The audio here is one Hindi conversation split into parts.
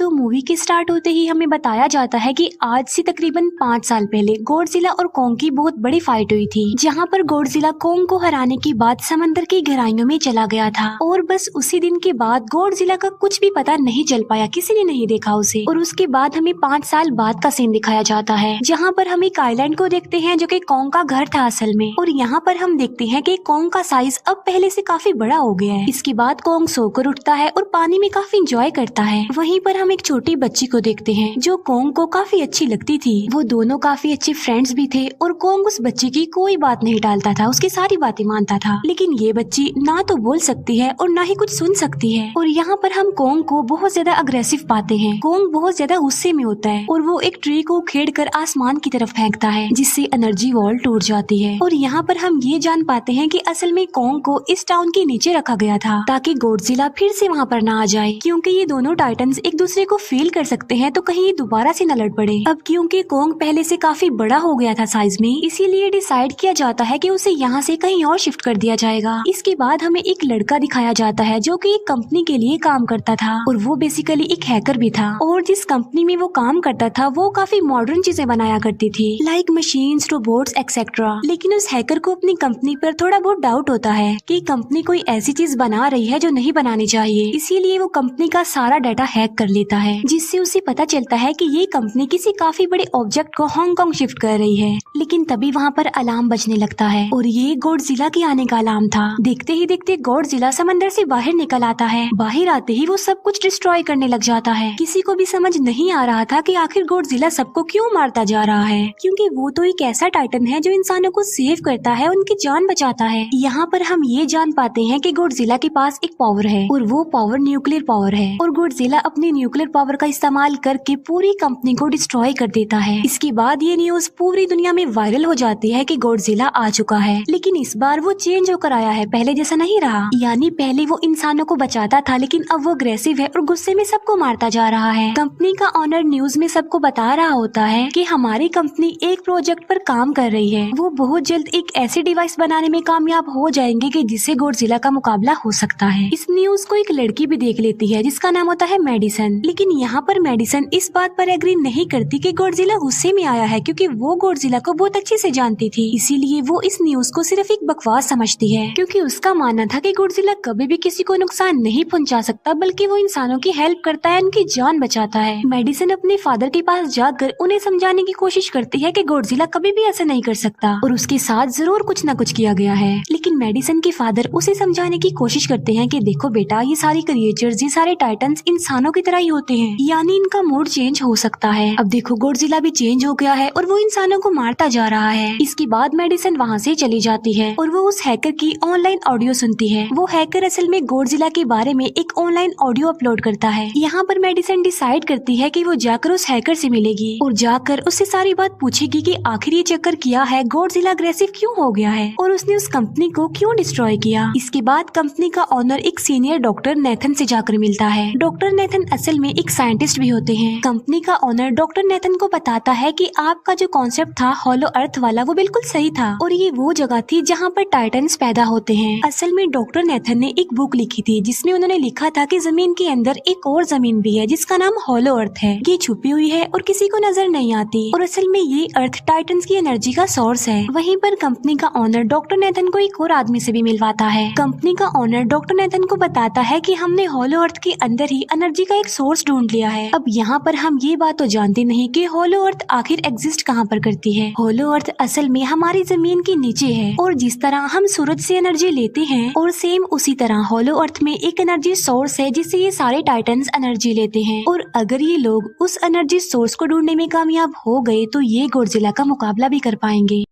तो मूवी के स्टार्ट होते ही हमें बताया जाता है कि आज से तकरीबन 5 साल पहले गॉडजिला और कोंग की बहुत बड़ी फाइट हुई थी, जहां पर गॉडजिला कोंग को हराने के बाद समंदर की गहराइयों में चला गया था और बस उसी दिन के बाद गॉडजिला का कुछ भी पता नहीं चल पाया, किसी ने नहीं देखा उसे। और उसके बाद हमें 5 साल बाद का सीन दिखाया जाता है, जहाँ पर हम एक आइलैंड को देखते हैं जो कि कोंग का घर था असल में। और यहाँ पर हम देखते हैं कि कोंग का साइज अब पहले से काफी बड़ा हो गया है। इसके बाद कोंग सोकर उठता है और पानी में काफी इंजॉय करता है। वहीं पर हम एक छोटी बच्ची को देखते हैं जो कोंग को काफी अच्छी लगती थी। वो दोनों काफी अच्छे फ्रेंड्स भी थे और कोंग उस बच्ची की कोई बात नहीं टालता था, उसकी सारी बातें मानता था। लेकिन ये बच्ची ना तो बोल सकती है और ना ही कुछ सुन सकती है। और यहाँ पर हम कोंग को बहुत ज्यादा अग्रेसिव पाते हैं। कोंग बहुत ज्यादा गुस्से में होता है और वो एक ट्री को उखेड़कर आसमान की तरफ फेंकता है, जिससे एनर्जी वॉल टूट जाती है। और यहाँ पर हम ये जान पाते हैं कि असल में कोंग को इस टाउन के नीचे रखा गया था ताकि गॉडजिला फिर से वहाँ पर ना आ जाए, क्योंकि ये दोनों टाइटन्स एक दूसरे को फील कर सकते हैं, तो कहीं ये दोबारा से न लड़ पड़े। अब क्योंकि कोंग पहले से काफी बड़ा हो गया था साइज में, इसीलिए डिसाइड किया जाता है कि उसे यहाँ से कहीं और शिफ्ट कर दिया जाएगा। इसके बाद हमें एक लड़का दिखाया जाता है जो कि एक कंपनी के लिए काम करता था और वो बेसिकली एक हैकर भी था। और जिस कंपनी में वो काम करता था वो काफी मॉडर्न चीजें बनाया करती थी, लाइक मशीन्स, रोबोट्स एक्सेट्रा। लेकिन उस हैकर को अपनी कंपनी पर थोड़ा बहुत डाउट होता है कि कंपनी कोई ऐसी चीज बना रही है जो नहीं बनानी चाहिए, इसीलिए वो कंपनी का सारा डाटा हैक कर लेता है, जिससे उसे पता चलता है कि ये कंपनी किसी काफी बड़े ऑब्जेक्ट को हांगकांग शिफ्ट कर रही है। लेकिन तभी वहाँ पर अलार्म बजने लगता है और ये गॉडजिला के आने का अलार्म था। देखते ही देखते गॉडजिला समंदर से बाहर निकल आता है। बाहर आते ही वो सब कुछ डिस्ट्रॉय करने लग जाता है। किसी को भी समझ नहीं आ रहा था कि आखिर गॉडजिला सबको क्यों मारता जा रहा है, क्योंकि वो तो एक ऐसा टाइटन है जो इंसानों को सेव करता है, उनकी जान बचाता है। यहाँ पर हम ये जान पाते हैं कि गॉडजिला के पास एक पावर है और वो पावर न्यूक्लियर पावर है। और गॉडजिला अपनी न्यूक्लियर पावर का इस्तेमाल करके पूरी कंपनी को डिस्ट्रॉय कर देता है। इसके बाद ये न्यूज पूरी दुनिया में वायरल हो जाती है कि गॉडजिला आ चुका है, लेकिन इस बार वो चेंज होकर आया है, पहले जैसा नहीं रहा। यानी पहले वो इंसानों को बचाता था, लेकिन अब वो अग्रेसिव है और गुस्से में सबको मारता जा रहा है। कंपनी का ऑनर न्यूज में सबको बता रहा होता है कि हमारी कंपनी एक प्रोजेक्ट पर काम कर रही है। वो बहुत जल्द एक ऐसी डिवाइस बनाने में कामयाब हो जाएंगे कि जिससे गॉडजिला का मुकाबला हो सकता है। इस न्यूज को एक लड़की भी देख लेती है जिसका नाम होता है मेडिसन। लेकिन यहाँ पर मेडिसन इस बात पर एग्री नहीं करती कि गॉडजिला गुस्से में आया है, क्योंकि वो गॉडजिला को बहुत अच्छे से जानती थी। इसीलिए वो इस न्यूज को सिर्फ एक बकवास समझती है, क्योंकि उसका मानना था कि गॉडजिला कभी भी किसी को नुकसान नहीं पहुंचा सकता, बल्कि वो इंसानों की हेल्प करता है, उनकी जान बचाता है। मेडिसन अपने फादर के पास जाकर उन्हें समझाने की कोशिश करती है कि गॉडजिला कभी भी ऐसा नहीं कर सकता और उसके साथ जरूर कुछ न कुछ किया गया है। लेकिन मेडिसन के फादर उसे समझाने की कोशिश करते हैं कि देखो बेटा, ये सारी क्रिएचर्स, ये सारे टाइटन्स इंसानों की तरह ही होते हैं, यानी इनका मूड चेंज हो सकता है। अब देखो गॉडजिला भी चेंज हो गया है और वो इंसानों को मारता जा रहा है। इसके बाद मेडिसन वहाँ से चली जाती है और वो उस हैकर की ऑनलाइन ऑडियो सुनती है। वो हैकर असल में गॉडजिला के बारे में एक ऑनलाइन ऑडियो अपलोड करता है। यहाँ पर मेडिसन डिसाइड करती है कि वो जाकर उस हैकर से मिलेगी और जाकर उससे सारी बात पूछेगी कि आखिर ये चक्कर किया है, गॉडजिला अग्रेसिव क्यों हो गया है और उसने उस कंपनी को क्यों डिस्ट्रॉय किया। इसके बाद कंपनी का ऑनर एक सीनियर डॉक्टर नेथन से जाकर मिलता है। डॉक्टर नेथन असल में एक साइंटिस्ट भी होते हैं। कंपनी का ऑनर डॉक्टर नेथन को बताता है कि आपका जो कॉन्सेप्ट था हॉलो अर्थ वाला, वो बिल्कुल सही था और ये वो जगह थी जहाँ पर टाइटन्स पैदा होते हैं। असल में डॉक्टर नेथन ने एक बुक लिखी थी जिसमें उन्होंने लिखा था कि जमीन के अंदर एक और जमीन भी है जिसका नाम हॉलो अर्थ है। ये छुपी हुई है और किसी को नजर नहीं आती और असल में ये अर्थ टाइटन्स की एनर्जी का सोर्स है। वहीं पर कंपनी का ऑनर डॉक्टर नेथन को एक और आदमी से भी मिलवाता है। कंपनी का ऑनर डॉक्टर नेथन को बताता है कि हमने हॉलो अर्थ के अंदर ही एनर्जी का एक सोर्स ढूंढ लिया है। अब यहाँ पर हम ये बात तो जानते नहीं कि हॉलो अर्थ आखिर एग्जिस्ट कहाँ पर करती है। हॉलो अर्थ असल में हमारी जमीन के नीचे है और जिस तरह हम सूरज से एनर्जी लेते हैं और सेम उसी तरह हॉलो अर्थ में एक एनर्जी सोर्स है जिससे ये सारे टाइटन्स एनर्जी लेते हैं। और अगर ये लोग उस एनर्जी सोर्स को ढूंढने में कामयाब हो गए तो ये गॉडजिला का मुकाबला भी कर पाएंगे।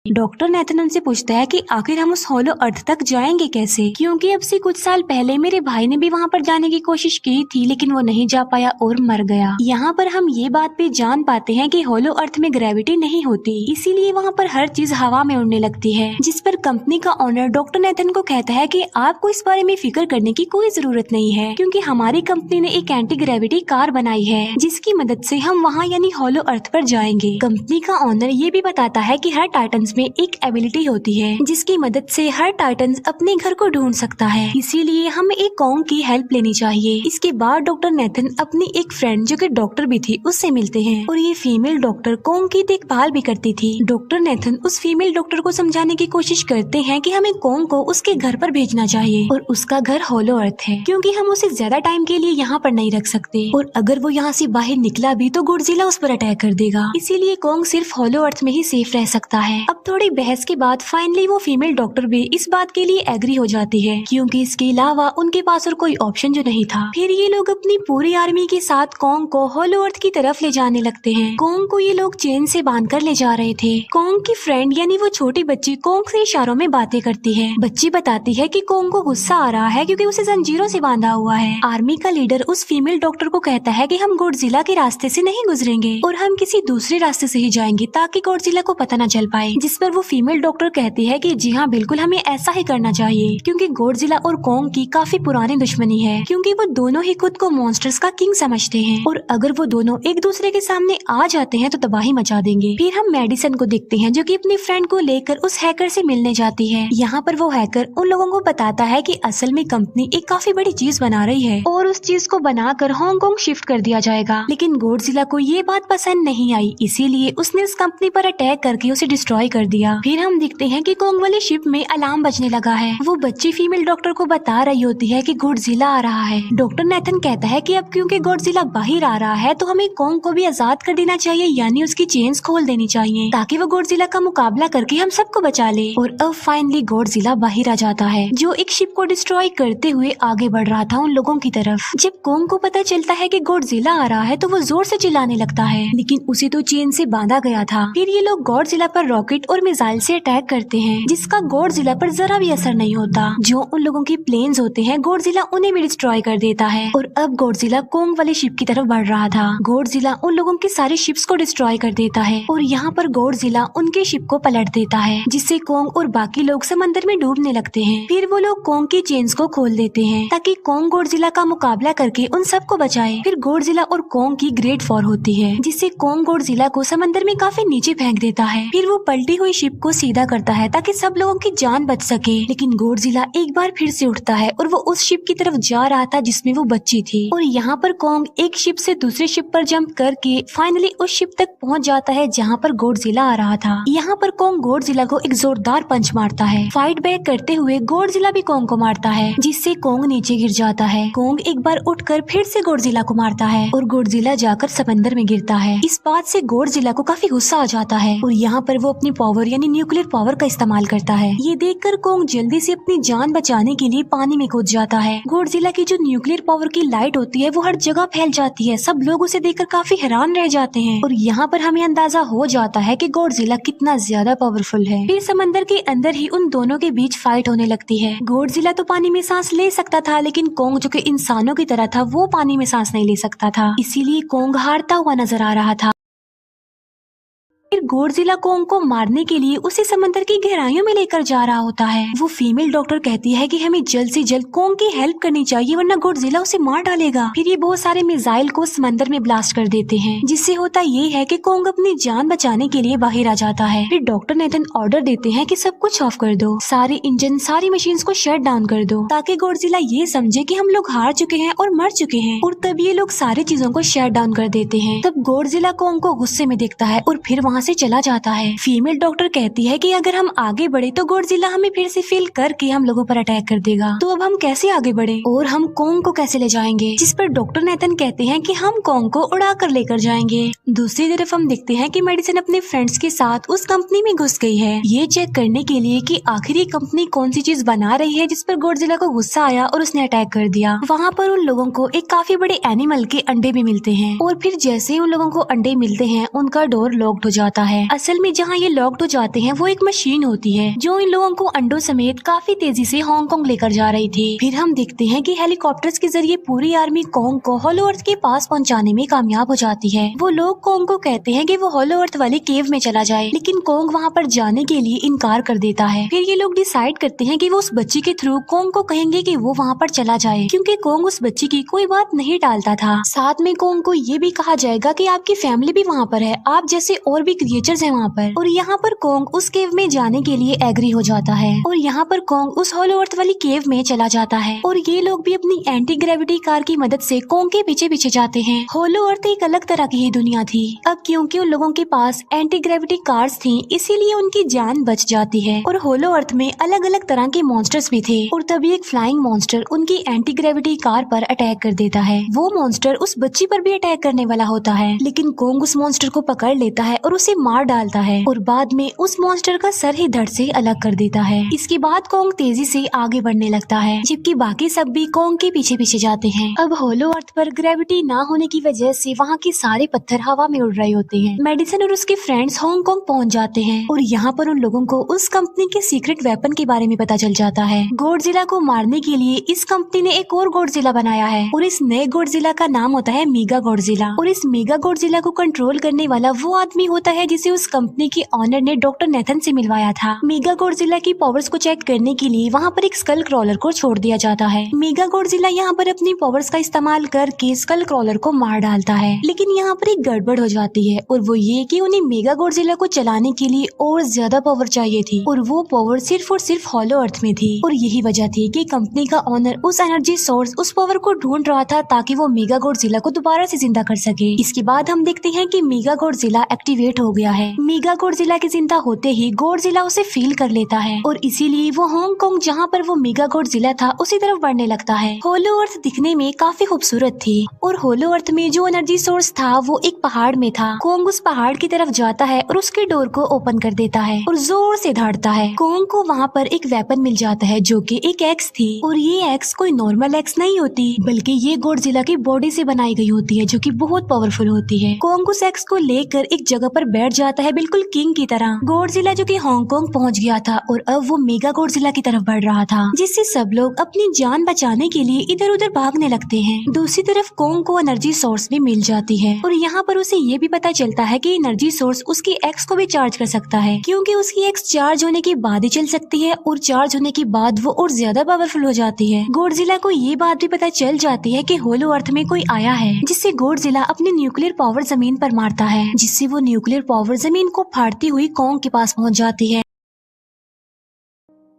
डॉक्टर नेथन उनसे पूछता है कि आखिर हम उस हॉलो अर्थ तक जाएंगे कैसे, क्योंकि अब से कुछ साल पहले मेरे भाई ने भी वहाँ पर जाने की कोशिश की थी लेकिन वो नहीं जा पाया और मर गया। यहाँ पर हम ये बात भी जान पाते हैं कि हॉलो अर्थ में ग्रेविटी नहीं होती, इसीलिए वहाँ पर हर चीज हवा में उड़ने लगती है। जिस पर कंपनी का ऑनर डॉक्टर नेथन को कहता है कि आपको इस बारे में फिक्र करने की कोई जरूरत नहीं है, क्योंकि हमारी कंपनी ने एक एंटी ग्रेविटी कार बनाई है जिसकी मदद से हम वहाँ यानी हॉलो अर्थ पर जाएंगे। कंपनी का ऑनर ये भी बताता है कि हर टाइटन्स में एक एबिलिटी होती है जिसकी मदद से हर टाइटन अपने घर को ढूंढ सकता है, इसीलिए हमें एक कॉन्ग की हेल्प लेनी चाहिए। इसके बाद डॉक्टर नेथन अपनी एक फ्रेंड जो कि डॉक्टर भी थी उससे मिलते हैं और ये फीमेल डॉक्टर कॉन्ग की देखभाल भी करती थी। डॉक्टर नेथन उस फीमेल डॉक्टर को समझाने की कोशिश करते हैं कि हमें कॉन्ग को उसके घर पर भेजना चाहिए और उसका घर होलो अर्थ है क्योंकि हम उसे ज्यादा टाइम के लिए यहाँ पर नहीं रख सकते और अगर वो यहाँ से बाहर निकला भी तो गॉडजिला उस पर अटैक कर देगा, इसीलिए कॉन्ग सिर्फ होलो अर्थ में ही सेफ रह सकता है। अब थोड़ी बहस के बाद फाइनली वो फीमेल डॉक्टर भी इस बात के लिए एग्री हो जाती है क्योंकि इसके अलावा उनके पास और कोई ऑप्शन जो नहीं था। फिर ये लोग अपनी पूरी आर्मी के साथ कॉन्ग को होलो अर्थ की तरफ ले जाने लगते हैं। कॉन्ग को ये लोग चेन से बांधकर ले जा रहे थे। कॉन्ग की फ्रेंड यानी वो छोटी बच्ची कॉन्ग से इशारों में बातें करती है। बच्ची बताती है कि कॉन्ग को गुस्सा आ रहा है क्योंकि उसे जंजीरों से बांधा हुआ है। आर्मी का लीडर उस फीमेल डॉक्टर को कहता है कि हम गॉडजिला के रास्ते से नहीं गुजरेंगे और हम किसी दूसरे रास्ते से ही जाएंगे ताकि गॉडजिला को पता न चल पाए, जिस पर वो फीमेल डॉक्टर कहती है कि जी हाँ बिल्कुल हमें ऐसा ही करना चाहिए क्योंकि गॉडजिला और कॉन्ग की काफी पुरानी दुश्मनी है क्योंकि वो दोनों ही खुद को मॉन्स्टर्स का किंग समझते हैं और अगर वो दोनों एक दूसरे के सामने आ जाते हैं तो तबाही मचा देंगे। फिर हम मेडिसन को देखते हैं जो कि अपनी फ्रेंड को लेकर उस हैकर से मिलने जाती है। यहाँ पर वो हैकर उन लोगों को बताता है कि असल में कंपनी एक काफी बड़ी चीज बना रही है और उस चीज को बनाकर हांगकांग शिफ्ट कर दिया जाएगा, लेकिन गॉडजिला को ये बात पसंद नहीं आई, इसीलिए उसने उस कंपनी पर अटैक करके उसे डिस्ट्रॉय कर दिया। फिर हम देखते हैं कि कॉन्ग वाली शिप में अलार्म बजने लगा है। वो बच्ची फीमेल डॉक्टर को बता रही होती है कि गॉडजिला आ रहा है। डॉक्टर नेथन कहता है कि अब क्योंकि गॉडजिला बाहर आ रहा है तो हमें कॉन्ग को भी आजाद कर देना चाहिए, यानी उसकी चेन्स खोल देनी चाहिए ताकि वो गॉडजिला का मुकाबला करके हम सबको बचा ले। और अब फाइनली गॉडजिला बाहर आ जाता है जो एक शिप को डिस्ट्रॉय करते हुए आगे बढ़ रहा था उन लोगों की तरफ। जब कॉन्ग को पता चलता है कि गॉडजिला आ रहा है तो वो जोर से चिल्लाने लगता है, लेकिन उसे तो चेन से बांधा गया था। फिर ये लोग गॉडजिला पर रॉकेट और मिसाइल से अटैक करते हैं जिसका गॉडजिला पर जरा भी असर नहीं होता। जो उन लोगों की प्लेन्स होते हैं गॉडजिला उन्हें भी डिस्ट्रॉय कर देता है और अब गॉडजिला कॉन्ग वाली शिप की तरफ बढ़ रहा था। गॉडजिला उन लोगों की सारी शिप्स को डिस्ट्रॉय कर देता है और यहाँ पर गॉडजिला उनके शिप को पलट देता है जिससे कॉन्ग और बाकी लोग समंदर में डूबने लगते हैं। फिर वो लोग कॉन्ग की चेन्स को खोल देते हैं ताकि कॉन्ग गॉडजिला का मुकाबला करके उन सबको बचाए। फिर गॉडजिला और कॉन्ग की ग्रेट वॉर होती है जिससे कॉन्ग गॉडजिला को समंदर में काफी नीचे फेंक देता है। फिर वो पलटी हुई शिप को सीधा करता है ताकि सब लोगों की जान बच सके, लेकिन गॉडजिला एक बार फिर से उठता है और वो उस शिप की तरफ जा रहा था जिसमें वो बच्ची थी। और यहाँ पर कॉन्ग एक शिप से दूसरी शिप पर जंप करके फाइनली उस शिप तक पहुँच जाता है जहाँ पर गॉडजिला आ रहा था। यहाँ पर कॉन्ग गॉडजिला को एक जोरदार पंच मारता है। फाइट बैक करते हुए गॉडजिला भी कॉन्ग को मारता है जिससे कॉन्ग नीचे गिर जाता है। कॉन्ग एक बार उठकर फिर से गॉडजिला को मारता है और गॉडजिला जाकर समंदर में गिरता है। इस बात से गॉडजिला को काफी गुस्सा आ जाता है और यहाँ पर वो अपनी पावर यानी न्यूक्लियर पावर का इस्तेमाल करता है। ये देखकर कॉन्ग जल्दी से अपनी जान बचाने के लिए पानी में कूद जाता है। गॉडजिला की जो न्यूक्लियर पावर की लाइट होती है वो हर जगह फैल जाती है। सब लोग उसे देखकर काफी हैरान रह जाते हैं और यहाँ पर हमें अंदाजा हो जाता है कि गॉडजिला कितना ज्यादा पावरफुल है। फिर समंदर के अंदर ही उन दोनों के बीच फाइट होने लगती है। गॉडजिला तो पानी में सांस ले सकता था, लेकिन कॉन्ग जो कि इंसानों की तरह था वो पानी में सांस नहीं ले सकता था, इसीलिए कॉन्ग हारता हुआ नजर आ रहा था। फिर गॉडजिला कॉन्ग को मारने के लिए उसे समंदर की गहराइयों में लेकर जा रहा होता है। वो फीमेल डॉक्टर कहती है कि हमें जल्द से जल्द कॉन्ग की हेल्प करनी चाहिए वरना गॉडजिला उसे मार डालेगा। फिर ये बहुत सारे मिसाइल को समंदर में ब्लास्ट कर देते हैं जिससे होता ये है कि कॉन्ग अपनी जान बचाने के लिए बाहर आ जाता है। फिर डॉक्टर नेथन ऑर्डर देते हैं कि सब कुछ ऑफ कर दो, सारे इंजन सारी मशीन को शट डाउन कर दो ताकि गॉडजिला ये समझे कि हम लोग हार चुके हैं और मर चुके हैं। और तब ये लोग सारी चीजों को शट डाउन कर देते हैं। तब गॉडजिला कॉन्ग को गुस्से में देखता है और फिर वहाँ से चला जाता है। फीमेल डॉक्टर कहती है कि अगर हम आगे बढ़े तो गॉडजिला हमें फिर से फेल करके हम लोगों पर अटैक कर देगा, तो अब हम कैसे आगे बढ़े और हम कॉन्ग को कैसे ले जाएंगे। जिस पर डॉक्टर नेथन कहते हैं कि हम कॉन्ग को उड़ा कर लेकर जाएंगे। दूसरी तरफ हम देखते हैं कि मेडिसन अपने फ्रेंड्स के साथ उस कंपनी में घुस गई है ये चेक करने के लिए कि आखिर ये कंपनी कौन सी चीज बना रही है जिस पर गॉडजिला को गुस्सा आया और उसने अटैक कर दिया। वहाँ पर उन लोगों को एक काफी बड़े एनिमल के अंडे भी मिलते हैं और फिर जैसे ही उन लोगों को अंडे मिलते हैं उनका डोर लॉक्ड हो जाता है। असल में जहाँ ये लॉक्ड हो जाते हैं वो एक मशीन होती है जो इन लोगों को अंडों समेत काफी तेजी से हांगकांग लेकर जा रही थी। फिर हम देखते हैं कि हेलीकॉप्टर्स के जरिए पूरी आर्मी कॉन्ग को होलो अर्थ के पास पहुंचाने में कामयाब हो जाती है। वो लोग कॉन्ग को कहते हैं कि वो होलो अर्थ वाली केव में चला जाए, लेकिन कॉन्ग वहाँ पर जाने के लिए इनकार कर देता है। फिर ये लोग डिसाइड करते हैं कि वो उस बच्ची के थ्रू कॉन्ग को कहेंगे कि वो वहाँ पर चला जाए, क्योंकि कॉन्ग उस बच्ची की कोई बात नहीं टालता था। साथ में कॉन्ग को ये भी कहा जाएगा कि आपकी फैमिली भी वहाँ पर है, आप जैसे और भी क्रिएचर्स हैं वहाँ पर। और यहाँ पर कोंग उस केव में जाने के लिए एग्री हो जाता है और यहाँ पर कोंग उस होलो अर्थ वाली केव में चला जाता है और ये लोग भी अपनी एंटी ग्रेविटी कार की मदद से कोंग के पीछे पीछे जाते हैं। होलो अर्थ एक अलग तरह की ही दुनिया थी। अब क्योंकि उन लोगों के पास एंटी ग्रेविटी कार्स थी इसीलिए उनकी जान बच जाती है। और होलो अर्थ में अलग अलग तरह के मॉन्स्टर्स भी थे और तभी एक फ्लाइंग मॉन्स्टर उनकी एंटी ग्रेविटी कार पर अटैक कर देता है। वो मॉन्स्टर उस बच्ची पर भी अटैक करने वाला होता है लेकिन कोंग उस मॉन्स्टर को पकड़ लेता है और उसे मार डालता है और बाद में उस मॉन्स्टर का सर ही धड़ से अलग कर देता है। इसके बाद कोंग तेजी से आगे बढ़ने लगता है जबकि बाकी सब भी कोंग के पीछे पीछे जाते हैं। अब होलो अर्थ पर ग्रेविटी ना होने की वजह से वहाँ के सारे पत्थर हवा में उड़ रहे होते हैं। मेडिसन और उसके फ्रेंड्स हांगकांग पहुँच जाते हैं और यहाँ पर उन लोगों को उस कंपनी के सीक्रेट वेपन के बारे में पता चल जाता है। गॉडजिला को मारने के लिए इस कंपनी ने एक और गॉडजिला बनाया है और इस नए गॉडजिला का नाम होता है मेगा गॉडजिला। और इस मेगा गॉडजिला को कंट्रोल करने वाला वो आदमी होता है जिसे उस कंपनी के ऑनर ने डॉक्टर नेथन से मिलवाया था। मेगा गॉडजिला की पावर्स को चेक करने के लिए वहाँ पर एक स्कल क्रॉलर को छोड़ दिया जाता है। मेगा गॉडजिला यहाँ पर अपनी पावर्स का इस्तेमाल करके स्कल क्रॉलर को मार डालता है लेकिन यहाँ पर एक गड़बड़ हो जाती है और वो ये कि उन्हें मेगा गॉडजिला को चलाने के लिए और ज्यादा पावर चाहिए थी और वो पावर सिर्फ और सिर्फ होलो अर्थ में थी। और यही वजह थी कि कंपनी का ऑनर उस एनर्जी सोर्स उस पावर को ढूंढ रहा था ताकि वो मेगा गॉडजिला को दोबारा से जिंदा कर सके। इसके बाद हम देखते हैं कि मेगा गॉडजिला एक्टिवेट हो गया है। मेगा गॉडजिला के जिंदा होते ही गॉडजिला उसे फील कर लेता है और इसीलिए वो हांगकांग जहाँ पर वो मेगा गॉडजिला था उसी तरफ बढ़ने लगता है। होलो अर्थ दिखने में काफी खूबसूरत थी और होलो अर्थ में जो एनर्जी सोर्स था वो एक पहाड़ में था। कोंग उस पहाड़ की तरफ जाता है और उसके डोर को ओपन कर देता है और जोर से धाड़ता है। कोंग को वहाँ पर एक वेपन मिल जाता है जो कि एक एक्स थी और ये एक्स कोई नॉर्मल एक्स नहीं होती बल्कि ये गॉडजिला की बॉडी से बनाई गई होती है जो कि बहुत पावरफुल होती है। कोंग उस एक्स को लेकर एक जगह पर बैठ जाता है बिल्कुल किंग की तरह। गॉडजिला जो कि हांगकांग पहुंच गया था और अब वो मेगा गॉडजिला की तरफ बढ़ रहा था जिससे सब लोग अपनी जान बचाने के लिए इधर उधर भागने लगते हैं। दूसरी तरफ कोंग को एनर्जी सोर्स भी मिल जाती है और यहाँ पर उसे ये भी पता चलता है कि एनर्जी सोर्स उसकी एक्स को भी चार्ज कर सकता है क्योंकि उसकी एक्स चार्ज होने के बाद ही चल सकती है और चार्ज होने के बाद वो और ज्यादा पावरफुल हो जाती है। गॉडजिला को ये बात भी पता चल जाती है कि होलो अर्थ में कोई आया है जिससे गॉडजिला अपनी न्यूक्लियर पावर जमीन पर मारता है जिससे वो न्यूक्लियर पावर जमीन को फाड़ती हुई कोंग के पास पहुँच जाती है।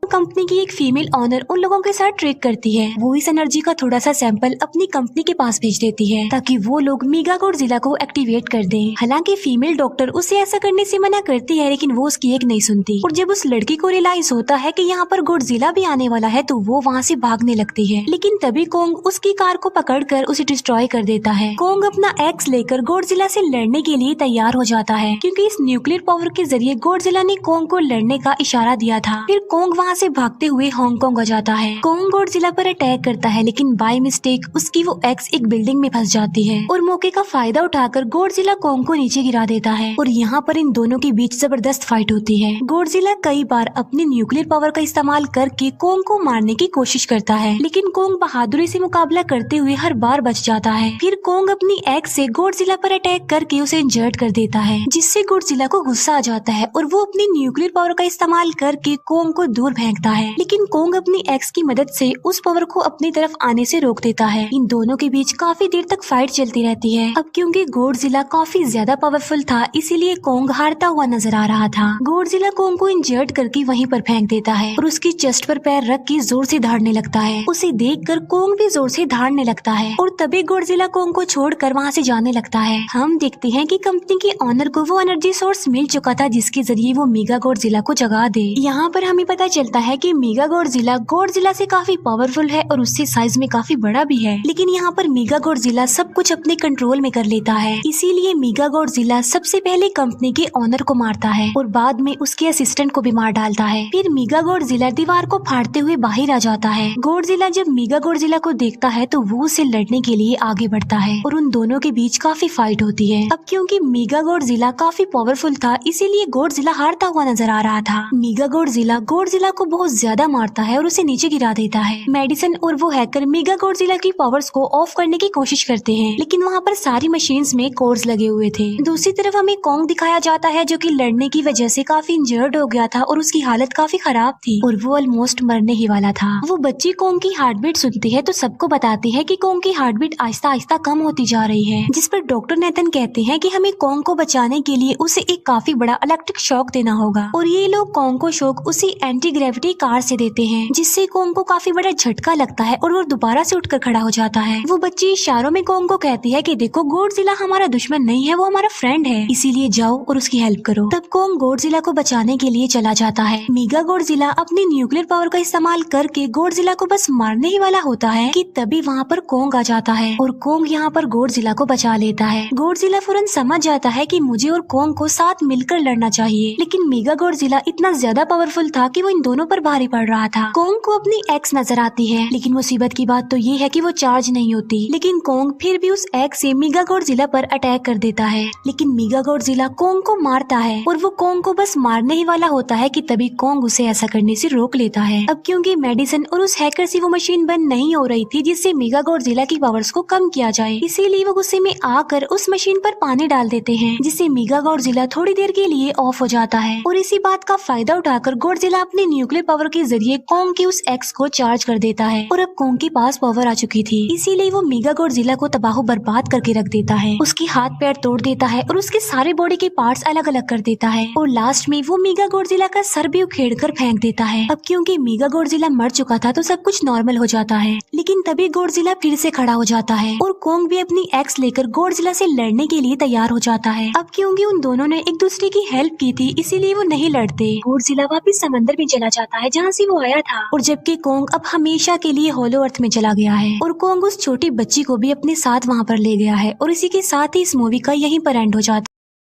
कंपनी की एक फीमेल ऑनर उन लोगों के साथ ट्रेक करती है। वो इस एनर्जी का थोड़ा सा सैंपल अपनी कंपनी के पास भेज देती है ताकि वो लोग मेगा गॉडजिला को एक्टिवेट कर दें। हालांकि फीमेल डॉक्टर उसे ऐसा करने से मना करती है लेकिन वो उसकी एक नहीं सुनती और जब उस लड़की को रियलाइज होता है कि यहाँ पर गॉडजिला भी आने वाला है तो वो वहाँ से भागने लगती है लेकिन तभी कोंग उसकी कार को पकड़कर उसे डिस्ट्रॉय कर देता है। कोंग अपना एक्स लेकर गॉडजिला से लड़ने के लिए तैयार हो जाता है क्योंकि इस न्यूक्लियर पावर के जरिए गॉडजिला ने कोंग को लड़ने का इशारा दिया था। फिर कोंग वहाँ से भागते हुए हांगकांग आ जाता है। कोंग गॉडजिला पर अटैक करता है लेकिन बाय मिस्टेक उसकी वो एक्स एक बिल्डिंग में फंस जाती है और मौके का फायदा उठाकर गॉडजिला कोंग को नीचे गिरा देता है और यहाँ पर इन दोनों के बीच जबरदस्त फाइट होती है। गॉडजिला कई बार अपनी न्यूक्लियर पावर का इस्तेमाल करके कोंग को मारने की कोशिश करता है लेकिन कोंग बहादुरी से मुकाबला करते हुए हर बार बच जाता है। फिर कोंग अपनी एक्स से गॉडजिला पर अटैक करके उसे इंजर्ड कर देता है जिससे गॉडजिला को गुस्सा आ जाता है और वो अपनी न्यूक्लियर पावर का इस्तेमाल करके कोंग को दूर फेंकता है लेकिन कोंग अपनी एक्स की मदद से उस पावर को अपनी तरफ आने से रोक देता है। इन दोनों के बीच काफी देर तक फाइट चलती रहती है। अब क्योंकि गॉडजिला काफी ज्यादा पावरफुल था इसीलिए कोंग हारता हुआ नजर आ रहा था। गॉडजिला कोंग को इंजर्ड करके वहीं पर फेंक देता है और उसकी चेस्ट पर पैर रख के जोर से धाड़ने लगता है। उसे देखकर कोंग भी जोर से धाड़ने लगता है और तभी गॉडजिला कोंग को छोड़कर वहाँ से जाने लगता है। हम देखते हैं कि कंपनी के ऑनर को वो एनर्जी सोर्स मिल चुका था जिसके जरिए वो मेगा गॉडजिला को जगा दे। यहाँ पर हमें पता चलता है कि मेगा गॉडजिला से काफी पावरफुल है और उससे साइज में काफी बड़ा भी है लेकिन यहाँ पर मेगा गॉडजिला सब कुछ अपने कंट्रोल में कर लेता है। इसीलिए मेगा गॉडजिला सबसे पहले कंपनी के ऑनर को मारता है और बाद में उसके असिस्टेंट को भी मार डालता है। फिर मेगा गॉडजिला दीवार को फाड़ते हुए बाहर आ जाता है। गॉडजिला जब मेगा गॉडजिला को देखता है तो वो उससे लड़ने के लिए आगे बढ़ता है और उन दोनों के बीच काफी फाइट होती है। अब क्योंकि मेगा गॉडजिला काफी पावरफुल था इसीलिए गॉडजिला हारता हुआ नजर आ रहा था। मेगा गॉडजिला को बहुत ज्यादा मारता है और उसे नीचे गिरा देता है। मेडिसन और वो हैकर मेगा गॉडजिला की पावर्स को ऑफ करने की कोशिश करते हैं, लेकिन वहाँ पर सारी मशीन्स में कोड्स लगे हुए थे। दूसरी तरफ हमें कॉन्ग दिखाया जाता है जो कि लड़ने की वजह से काफी इंजर्ड हो गया था और उसकी हालत काफी खराब थी और वो ऑलमोस्ट मरने ही वाला था। वो बच्ची कॉन्ग की हार्ट बीट सुनती है तो सबको बताती है कि कॉन्ग की हार्ट बीट आहिस्ता आहिस्ता कम होती जा रही है, जिस पर डॉक्टर नेथन कहते हैं कि हमें कॉन्ग को बचाने के लिए उसे एक काफी बड़ा इलेक्ट्रिक शॉक देना होगा और ये लोग कॉन्ग को शॉक उसी एंटी ग्रेविटी कार से देते हैं, जिससे कॉन्ग को काफी बड़ा झटका लगता है और वो दोबारा से उठकर खड़ा हो जाता है। वो बच्ची इशारों में कॉन्ग को कहती है कि देखो गॉडजिला हमारा दुश्मन नहीं है, वो हमारा फ्रेंड है, इसीलिए जाओ और उसकी हेल्प करो। तब कॉन्ग गॉडजिला को बचाने के लिए चला जाता है। मेगा गॉडजिला अपनी न्यूक्लियर पावर का इस्तेमाल करके गॉडजिला को बस मारने ही वाला होता है कि तभी वहाँ पर कॉन्ग आ जाता है और कॉन्ग यहाँ पर गॉडजिला को बचा लेता है। गॉडजिला फौरन समझ जाता है कि मुझे और कॉन्ग को साथ मिलकर लड़ना चाहिए, लेकिन मेगा गॉडजिला इतना ज्यादा पावरफुल था कि वो इन दोनों पर भारी पड़ रहा था। कॉन्ग को अपनी एक्स नजर आती है, लेकिन मुसीबत की बात तो ये है कि वो चार्ज नहीं होती, लेकिन कॉन्ग फिर भी उस एक्स से मेगा गॉडजिला पर अटैक कर देता है। लेकिन मेगा गॉडजिला कॉन्ग को मारता है और वो कॉन्ग को बस मारने ही वाला होता है कि तभी कॉन्ग उसे ऐसा करने से रोक लेता है। अब क्योंकि मेडिसन और उस हैकर से वो मशीन बंद नहीं हो रही थी जिससे मेगा गॉडजिला की पावर्स को कम किया जाए, इसीलिए वो गुस्से में आकर उस मशीन पर पानी डाल देते हैं, जिससे मेगा गॉडजिला थोड़ी देर के लिए ऑफ हो जाता है और इसी बात का फायदा उठाकर गॉडजिला अपनी न्यूक्लियर पावर के जरिए कॉन्ग के उस एक्स को चार्ज कर देता है और अब कॉन्ग के पास पावर आ चुकी थी, इसीलिए वो मेगा गॉडजिला को तबाह बर्बाद करके रख देता है। उसके हाथ पैर तोड़ देता है और उसके सारे बॉडी के पार्ट्स अलग अलग कर देता है और लास्ट में वो मेगा गॉडजिला का सर भी उखेड़ कर फेंक देता है। अब क्योंकि मेगा गॉडजिला मर चुका था तो सब कुछ नॉर्मल हो जाता है, लेकिन तभी गॉडजिला फिर से खड़ा हो जाता है और कॉन्ग भी अपनी एक्स लेकर गॉडजिला से लड़ने के लिए तैयार हो जाता है। अब क्योंकि उन दोनों ने एक दूसरे की हेल्प की थी इसीलिए वो नहीं लड़ते। गॉडजिला वापस समंदर में चला जाता है जहाँ से वो आया था और जबकि कॉन्ग अब हमेशा के लिए होलो अर्थ में चला गया है और कॉन्ग उस छोटी बच्ची को भी अपने साथ वहाँ पर ले गया है और इसी के साथ ही इस मूवी का यहीं पर एंड हो जाता है।